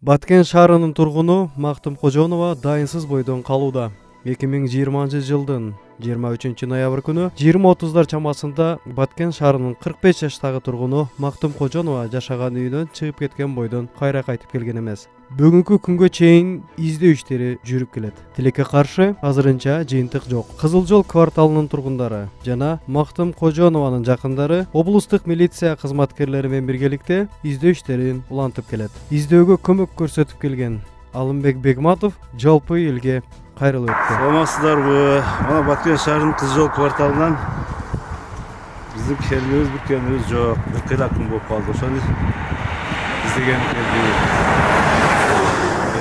Баткен шаарынын тургуну Мактым Кожонова дайынсыз бойдон калууда. 2020 жылдын 23 ноябрь күнү 20:30 чамасында Баткен шаарынын 45 жаштагы тургуну Мактым Кожонова жашаган үйүнөн чыгып кеткен бойдон кайра кайтып келген эмес. Бүгүнкү күнгө чейин издөө иштери жүрүп келет. Тилекке каршы азырынча жыйынтык жок. Кызыл жол кварталынын тургундары жана Мактым Кожонованын жакындары облустук милиция кызматкерлери менен биргеликте издөө иштерин улантып келет. Издөөгө көмөк көрсөтүп келген Алымбек Бегматов жалпы элге кайрылып өттү. Саламатсыздарбы? Мына Баткен шаарынын Кызыл жол кварталынан биздин келүүбүз бүткөнүбүз жок. Бир кыйла күн болуп калды. Ошону издеген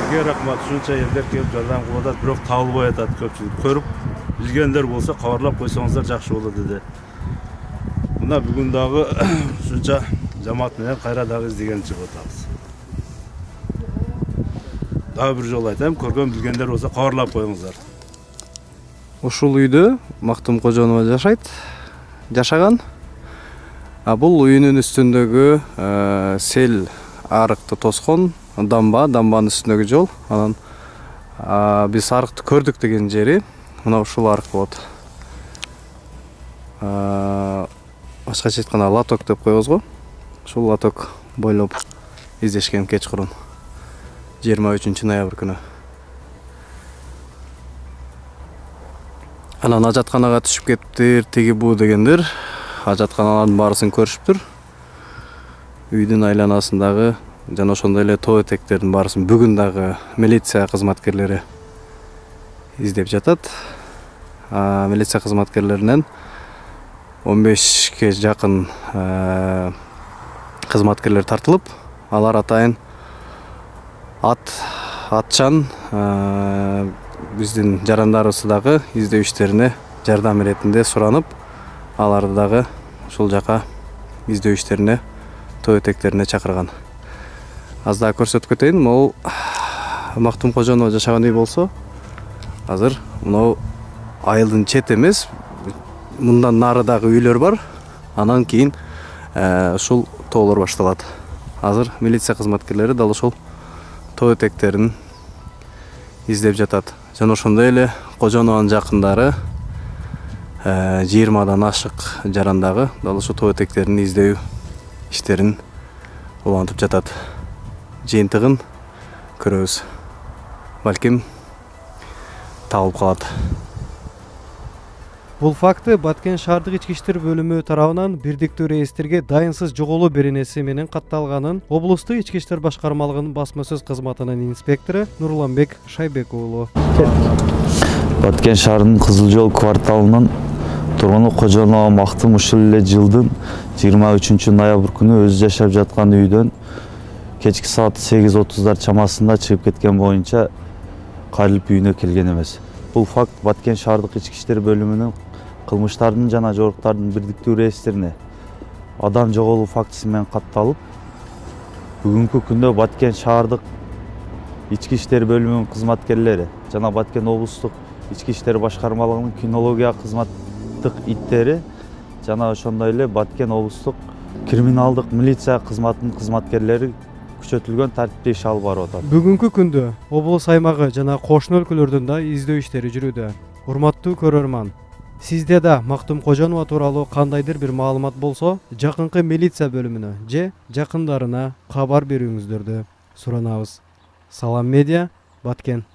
элге рахмат. Ушунча элдер келип жардам кылып атат, бирок табылбай атат. Көпчүлүк көрүп билгендер болсо кабарлап койсоңуздар жакшы болот деди. Мына бүгүн дагы ушунча жамаат менен кайра дагы издеген чыгып атабыз. Дагы бир жолу айтам, көргөн билгендер болсо кабарлап коюңуздар. Ушул үйдө Мактым Кожонова жашаган. Бул үйүнүн үстүндөгү сел арыкты тоскон дамбанын үстүндөгү жол. Анан биз арыкты көрдүк деген жери мына ушул арык болот. Башкача айтканда лоток деп коебуз го. Ушул лоток бойлоп издешкен кечкурун 23 ноябрь күнү. Анан ажатканага түшүп кетиптир, тиги бу дегендер. Ажатканалардын баарысын көрүшүптүр. Үйдүн айланасындагы жана ошондой эле тоо этектердин баарысын бүгүн дагы милиция кызматкерлери издеп жатат. Милиция кызматкерлеринен 15ке жакын кызматкерлер тартылып, алар атайын атчан биздин жарандарыбызды дагы издөө иштерине жардам иретинде суранып, аларды дагы ушул жака издөө иштерине тоо этектерине чакырган. Аз да көрсөтүп кетейин, могу Мактым Кожонова жашаган үй болсо, азыр мынау айылдын чет эмес, мындан нары дагы үйлөр бар. Анан кийин ушул тоолор башталат. Азыр милиция кызматкерлери дал ошол тоо этектерин издеп жатат. Жана ошондой эле Кожонованын жакындары 20дан ашык жарандагы дал ошо тоо этектерин издөө иштерин улантып жатат. Жыйынтыгын көрөбүз. Балким табылып калат. Бул факты Баткен шаардык ички иштер бөлүмү тарабынан бирдиктүү реестрге дайынсыз жоголуу беренеси менен катталганын облустук ички иштер башкармалыгынын басма-сөз кызматынын инспектору Нурланбек Шайбек уулу. Баткен шаарынын Кызыл жол кварталынын тургуну Кожонова Мактым ушул эле жылдын 23 ноябрь күнү өзү жашап жаткан үйдөн кечки саат 8:30 чамасында чыгып кеткен боюнча кайрылып үйүнө келген эмес. Бул факт Баткен шаардык ички иштер бөлүмүнүн кылмыштардын жана жоруктардын бирдиктүү реестрине адам жоголуу фактысы менен катталып, бүгүнкү күндө Баткен шаардык ички иштер бөлүмүнүн кызматкерлери жана Баткен облустук ички иштер башкармалыгынын кинология кызматтык иттери жана ошондой эле Баткен облустук криминалдык милиция кызматынын кызматкерлери күчөтүлгөн тартипте иш алып барып атат. Бүгүнкү күндө облус аймагы жана кошуна өлкөлөрдөн да издөө иштери жүрүүдө. Урматтуу көрөрман, сизде да Мактым Кожонова тууралуу кандайдыр бир маалымат болсо, жакынкы милиция бөлүмүнө же жакындарына кабар берүүңүздөрдү суранабыз. Салам медиа, Баткен.